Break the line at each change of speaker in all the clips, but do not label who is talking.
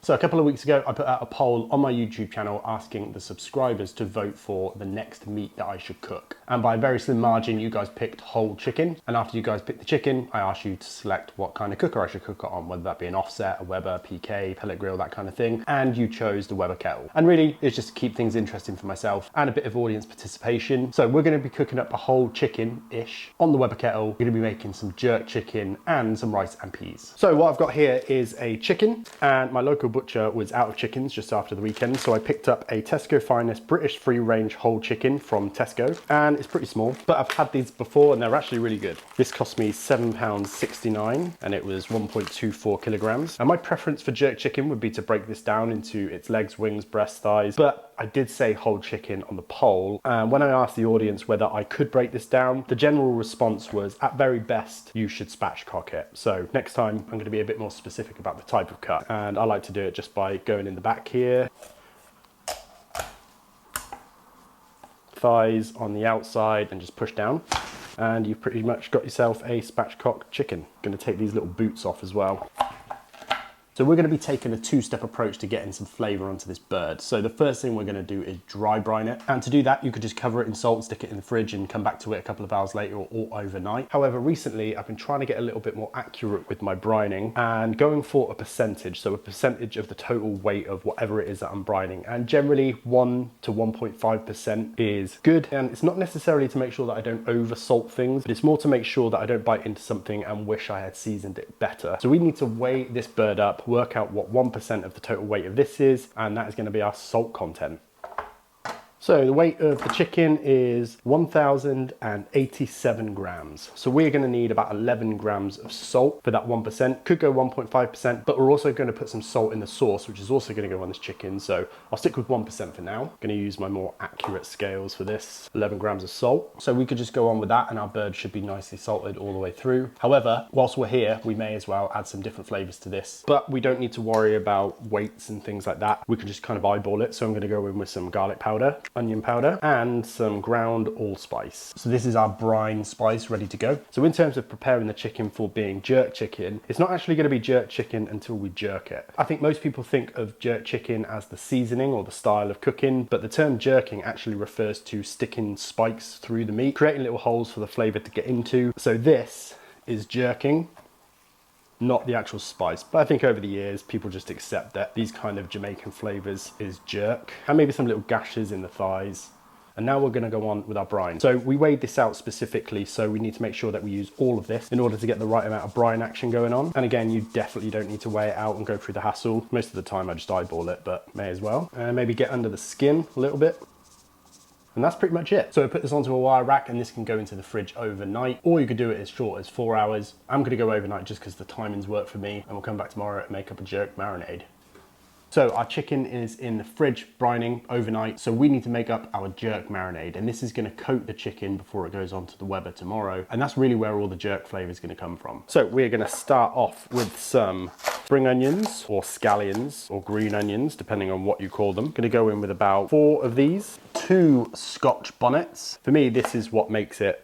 So a couple of weeks ago, I put out a poll on my YouTube channel asking the subscribers to vote for the next meat that I should cook. And by a very slim margin, you guys picked whole chicken. And after you guys picked the chicken, I asked you to select what kind of cooker I should cook it on, whether that be an offset, a Weber, PK, pellet grill, that kind of thing. And you chose the Weber kettle. And really, it's just to keep things interesting for myself and a bit of audience participation. So we're going to be cooking up a whole chicken-ish on the Weber kettle. We're going to be making some jerk chicken and some rice and peas. So what I've got here is a chicken, and my local butcher was out of chickens just after the weekend, so I picked up a Tesco Finest British free range whole chicken from Tesco, and it's pretty small, but I've had these before and they're actually really good. This cost me £7.69 and it was 1.24 kilograms. And my preference for jerk chicken would be to break this down into its legs, wings, breast, thighs, but I did say whole chicken on the poll, and when I asked the audience whether I could break this down, the general response was, at very best, you should spatchcock it. So next time I'm going to be a bit more specific about the type of cut, and I like to do it just by going in the back here, thighs on the outside, and just push down, and you've pretty much got yourself a spatchcock chicken. Going to take these little boots off as well. So we're going to be taking a two-step approach to getting some flavour onto this bird. So the first thing we're going to do is dry brine it. And to do that, you could just cover it in salt, stick it in the fridge and come back to it a couple of hours later or overnight. However, recently I've been trying to get a little bit more accurate with my brining and going for a percentage. So a percentage of the total weight of whatever it is that I'm brining. And generally 1 to 1.5% is good. And it's not necessarily to make sure that I don't over salt things, but it's more to make sure that I don't bite into something and wish I had seasoned it better. So we need to weigh this bird up, work out what 1% of the total weight of this is, and that is going to be our salt content. So the weight of the chicken is 1,087 grams. So we're going to need about 11 grams of salt for that 1%. Could go 1.5%, but we're also going to put some salt in the sauce, which is also going to go on this chicken. So I'll stick with 1% for now. I'm going to use my more accurate scales for this. 11 grams of salt. So we could just go on with that and our bird should be nicely salted all the way through. However, whilst we're here, we may as well add some different flavors to this, but we don't need to worry about weights and things like that. We can just kind of eyeball it. So I'm going to go in with some garlic powder, onion powder, and some ground allspice. So this is our brine spice ready to go. So in terms of preparing the chicken for being jerk chicken, it's not actually going to be jerk chicken until we jerk it. I think most people think of jerk chicken as the seasoning or the style of cooking, but the term jerking actually refers to sticking spikes through the meat, creating little holes for the flavor to get into. So this is jerking, not the actual spice. But I think over the years, people just accept that these kind of Jamaican flavors is jerk, and maybe some little gashes in the thighs. And now we're gonna go on with our brine. So we weighed this out specifically, so we need to make sure that we use all of this in order to get the right amount of brine action going on. And again, you definitely don't need to weigh it out and go through the hassle. Most of the time I just eyeball it, but may as well. And maybe get under the skin a little bit. And that's pretty much it. So I put this onto a wire rack and this can go into the fridge overnight, or you could do it as short as 4 hours. I'm gonna go overnight just because the timings work for me, and we'll come back tomorrow and make up a jerk marinade. So our chicken is in the fridge brining overnight, so we need to make up our jerk marinade, and this is gonna coat the chicken before it goes onto the Weber tomorrow, and that's really where all the jerk flavor is gonna come from. So we're gonna start off with some spring onions, or scallions, or green onions, depending on what you call them. Gonna go in with about 4 of these, 2 Scotch bonnets. For me, this is what makes it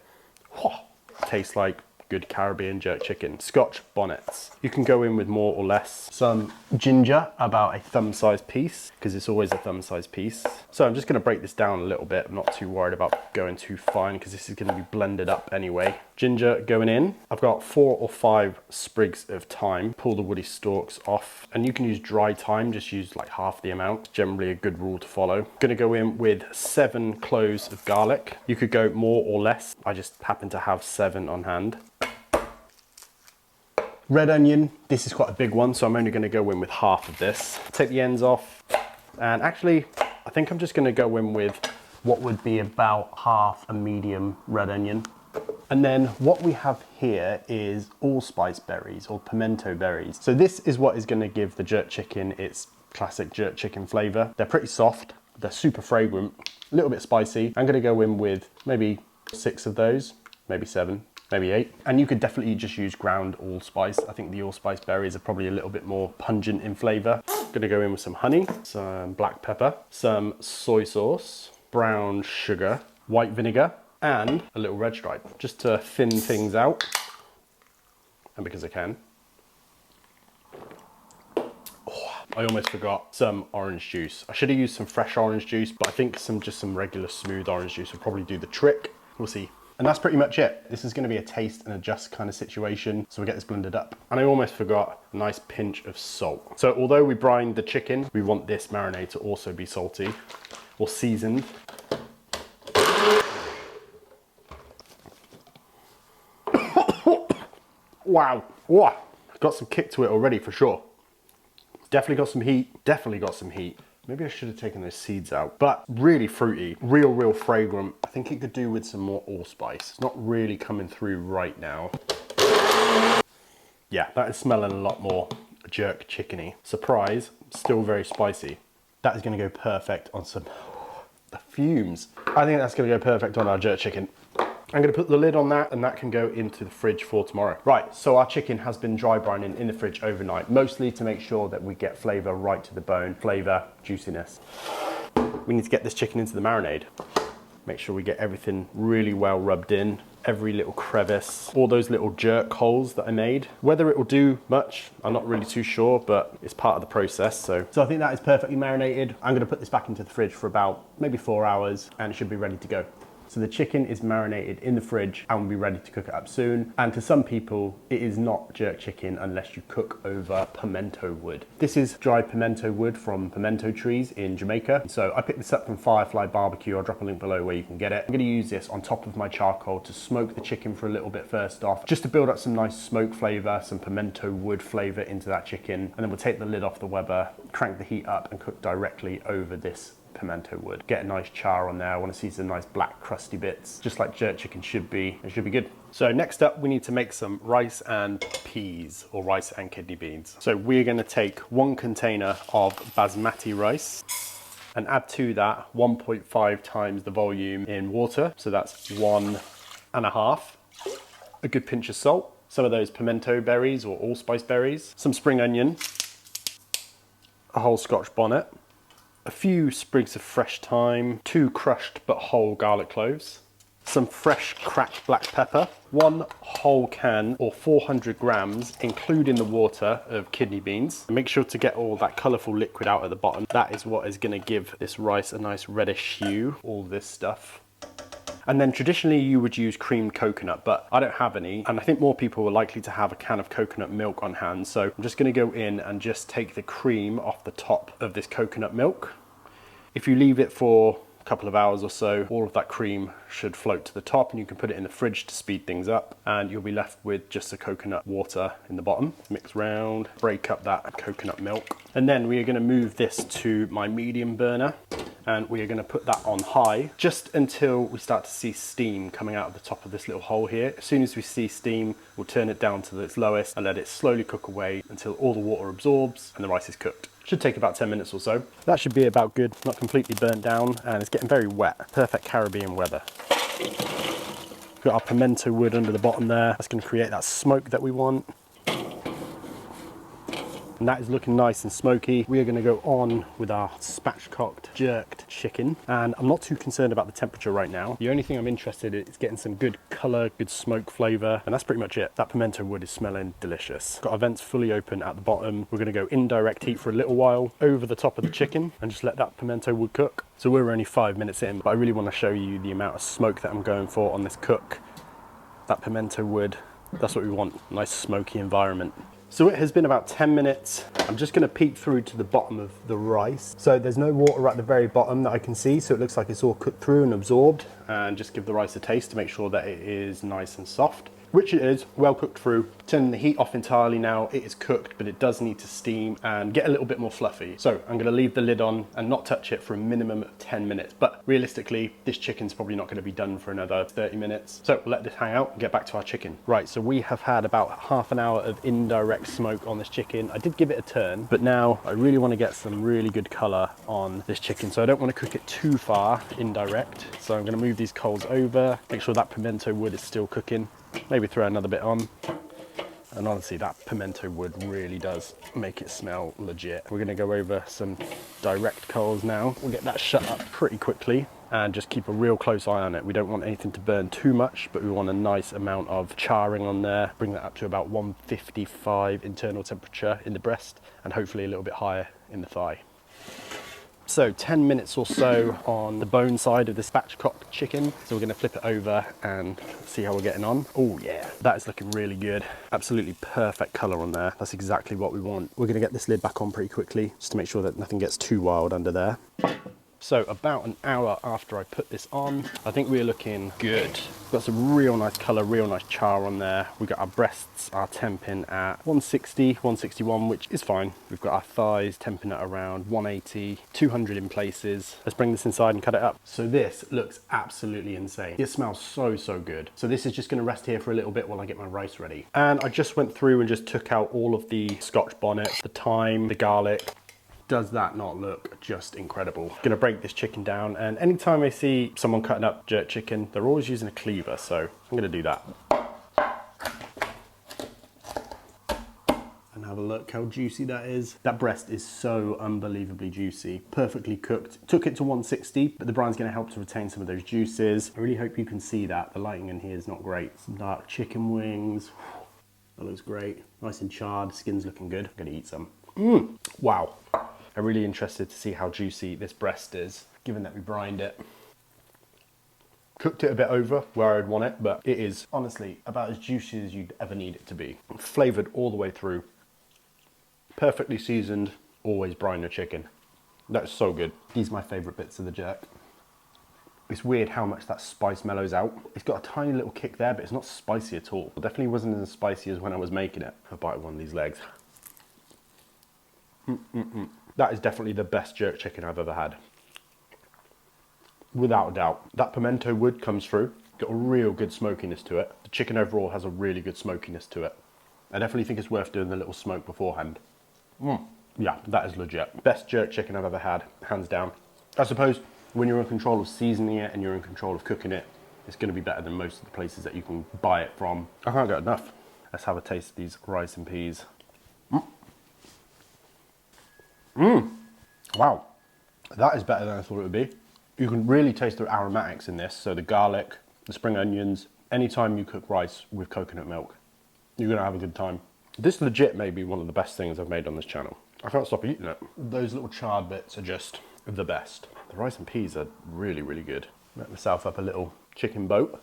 taste like good Caribbean jerk chicken. Scotch bonnets. You can go in with more or less. Some ginger, about a thumb-sized piece, because it's always a thumb-sized piece. So I'm just going to break this down a little bit. I'm not too worried about going too fine, because this is going to be blended up anyway. Ginger going in. I've got 4 or 5 sprigs of thyme. Pull the woody stalks off, and you can use dry thyme, just use like half the amount. Generally a good rule to follow. Going to go in with 7 cloves of garlic. You could go more or less. I just happen to have 7 on hand. Red onion, this is quite a big one, so I'm only going to go in with half of this. Take the ends off, and actually, I think I'm just going to go in with what would be about half a medium red onion. And then what we have here is allspice berries, or pimento berries. So this is what is going to give the jerk chicken its classic jerk chicken flavor. They're pretty soft, they're super fragrant, a little bit spicy. I'm going to go in with maybe 6 of those, maybe 7. Maybe 8. And you could definitely just use ground allspice. I think the allspice berries are probably a little bit more pungent in flavor. Gonna go in with some honey, some black pepper, some soy sauce, brown sugar, white vinegar, and a little red stripe, just to thin things out. And because I can. I almost forgot some orange juice. I should have used some fresh orange juice, but I think just some regular smooth orange juice will probably do the trick. We'll see. And that's pretty much it. This is gonna be a taste and adjust kind of situation. So we get this blended up. And I almost forgot a nice pinch of salt. So although we brined the chicken, we want this marinade to also be salty or seasoned. Wow, whoa, got some kick to it already for sure. Definitely got some heat, definitely got some heat. Maybe I should have taken those seeds out, but really fruity, real fragrant. I think it could do with some more allspice. It's not really coming through right now. Yeah, that is smelling a lot more jerk chickeny. Surprise, still very spicy. That is gonna go perfect on some, the fumes. I think that's gonna go perfect on our jerk chicken. I'm gonna put the lid on that and that can go into the fridge for tomorrow. Right, so our chicken has been dry brining in the fridge overnight, mostly to make sure that we get flavor right to the bone, flavor, juiciness. We need to get this chicken into the marinade. Make sure we get everything really well rubbed in, every little crevice, all those little jerk holes that I made. Whether it will do much, I'm not really too sure, but it's part of the process. So I think that is perfectly marinated. I'm gonna put this back into the fridge for about maybe 4 hours and it should be ready to go. So the chicken is marinated in the fridge and will be ready to cook it up soon. And to some people, it is not jerk chicken unless you cook over pimento wood. This is dried pimento wood from pimento trees in Jamaica. So I picked this up from Firefly Barbecue. I'll drop a link below where you can get it. I'm gonna use this on top of my charcoal to smoke the chicken for a little bit first off, just to build up some nice smoke flavor, some pimento wood flavor into that chicken. And then we'll take the lid off the Weber, crank the heat up and cook directly over this pimento wood. Get a nice char on there. I want to see some nice black crusty bits, just like jerk chicken should be. It should be good. So next up, we need to make some rice and peas, or rice and kidney beans. So we're going to take 1 container of basmati rice and add to that 1.5 times the volume in water. So that's 1.5. A good pinch of salt, some of those pimento berries or allspice berries, some spring onion, a whole Scotch bonnet, a few sprigs of fresh thyme, 2 crushed but whole garlic cloves, some fresh cracked black pepper, 1 whole can or 400 grams, including the water, of kidney beans. Make sure to get all that colourful liquid out at the bottom. That is what is going to give this rice a nice reddish hue, all this stuff. And then traditionally you would use creamed coconut, but I don't have any. And I think more people are likely to have a can of coconut milk on hand. So I'm just gonna go in and just take the cream off the top of this coconut milk. If you leave it for a couple of hours or so, all of that cream should float to the top and you can put it in the fridge to speed things up. And you'll be left with just the coconut water in the bottom. Mix round, break up that coconut milk. And then we are gonna move this to my medium burner. And we are going to put that on high just until we start to see steam coming out of the top of this little hole here. As soon as we see steam, we'll turn it down to its lowest and let it slowly cook away until all the water absorbs and the rice is cooked. Should take about 10 minutes or so. That should be about good, not completely burnt down, and it's getting very wet. Perfect Caribbean weather. Got our pimento wood under the bottom there. That's going to create that smoke that we want. And that is looking nice and smoky. We are going to go on with our spatchcocked jerked chicken, and I'm not too concerned about the temperature right now. The only thing I'm interested in is getting some good colour, good smoke flavour, and that's pretty much it. That pimento wood is smelling delicious. Got our vents fully open at the bottom. We're going to go indirect heat for a little while over the top of the chicken and just let that pimento wood cook. So we're only 5 minutes in, but I really want to show you the amount of smoke that I'm going for on this cook. That pimento wood, that's what we want, nice smoky environment. So it has been about 10 minutes. I'm just gonna peek through to the bottom of the rice. So there's no water at the very bottom that I can see, so it looks like it's all cooked through and absorbed. And just give the rice a taste to make sure that it is nice and soft, which it is, well cooked through. Turning the heat off entirely now. It is cooked, but it does need to steam and get a little bit more fluffy. So I'm gonna leave the lid on and not touch it for a minimum of 10 minutes. But realistically, this chicken's probably not gonna be done for another 30 minutes. So we'll let this hang out and get back to our chicken. Right, so we have had about half an hour of indirect smoke on this chicken. I did give it a turn, but now I really wanna get some really good color on this chicken. So I don't wanna cook it too far indirect. So I'm gonna move these coals over, make sure that pimento wood is still cooking. Maybe throw another bit on. And honestly, that pimento wood really does make it smell legit. We're gonna go over some direct coals now. We'll get that shut up pretty quickly and just keep a real close eye on it. We don't want anything to burn too much, but we want a nice amount of charring on there. Bring that up to about 155 internal temperature in the breast and hopefully a little bit higher in the thigh. So 10 minutes or so on the bone side of this spatchcock chicken. So we're gonna flip it over and see how we're getting on. Oh yeah, that is looking really good. Absolutely perfect color on there. That's exactly what we want. We're gonna get this lid back on pretty quickly just to make sure that nothing gets too wild under there. So about an hour after I put this on, I think we're looking good. We've got some real nice color, real nice char on there. We've got our breasts are temping at 160, 161, which is fine. We've got our thighs temping at around 180, 200 in places. Let's bring this inside and cut it up. So this looks absolutely insane. It smells so, so good. So this is just gonna rest here for a little bit while I get my rice ready. And I just went through and just took out all of the Scotch bonnet, the thyme, the garlic. Does that not look just incredible? Gonna break this chicken down, and anytime I see someone cutting up jerk chicken, they're always using a cleaver, so I'm gonna do that. And have a look how juicy that is. That breast is so unbelievably juicy, perfectly cooked. Took it to 160, but the brine's gonna help to retain some of those juices. I really hope you can see that. The lighting in here is not great. Some dark chicken wings. That looks great. Nice and charred, skin's looking good. I'm gonna eat some. Wow. I'm really interested to see how juicy this breast is, given that we brined it. Cooked it a bit over where I'd want it, but it is honestly about as juicy as you'd ever need it to be. Flavored all the way through. Perfectly seasoned, always brine your chicken. That's so good. These are my favorite bits of the jerk. It's weird how much that spice mellows out. It's got a tiny little kick there, but it's not spicy at all. It definitely wasn't as spicy as when I was making it. I'll bite one of these legs. That is definitely the best jerk chicken I've ever had. Without a doubt. That pimento wood comes through. Got a real good smokiness to it. The chicken overall has a really good smokiness to it. I definitely think it's worth doing the little smoke beforehand. Yeah, that is legit. Best jerk chicken I've ever had, hands down. I suppose when you're in control of seasoning it and you're in control of cooking it, it's gonna be better than most of the places that you can buy it from. I can't get enough. Let's have a taste of these rice and peas. Wow, that is better than I thought it would be. You can really taste the aromatics in this, so the garlic, the spring onions. Anytime you cook rice with coconut milk, you're gonna have a good time. This legit may be one of the best things I've made on this channel. I can't stop eating it. Those little charred bits are just the best. The rice and peas are really, really good. Make myself up a little chicken boat.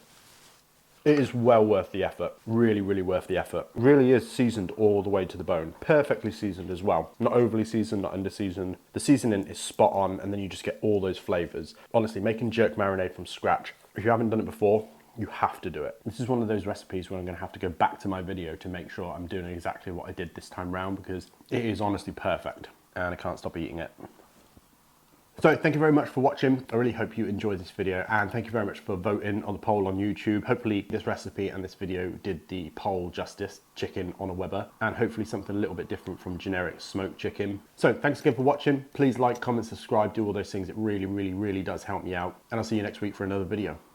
It is well worth the effort. Really, really worth the effort. Really is seasoned all the way to the bone. Perfectly seasoned as well. Not overly seasoned, not under seasoned. The seasoning is spot on, and then you just get all those flavors. Honestly, making jerk marinade from scratch, if you haven't done it before, you have to do it. This is one of those recipes where I'm gonna have to go back to my video to make sure I'm doing exactly what I did this time round, because it is honestly perfect and I can't stop eating it. So thank you very much for watching. I really hope you enjoyed this video, and thank you very much for voting on the poll on YouTube. Hopefully this recipe and this video did the poll justice, chicken on a Weber, and hopefully something a little bit different from generic smoked chicken. So thanks again for watching. Please like, comment, subscribe, do all those things. It really, really, really does help me out. And I'll see you next week for another video.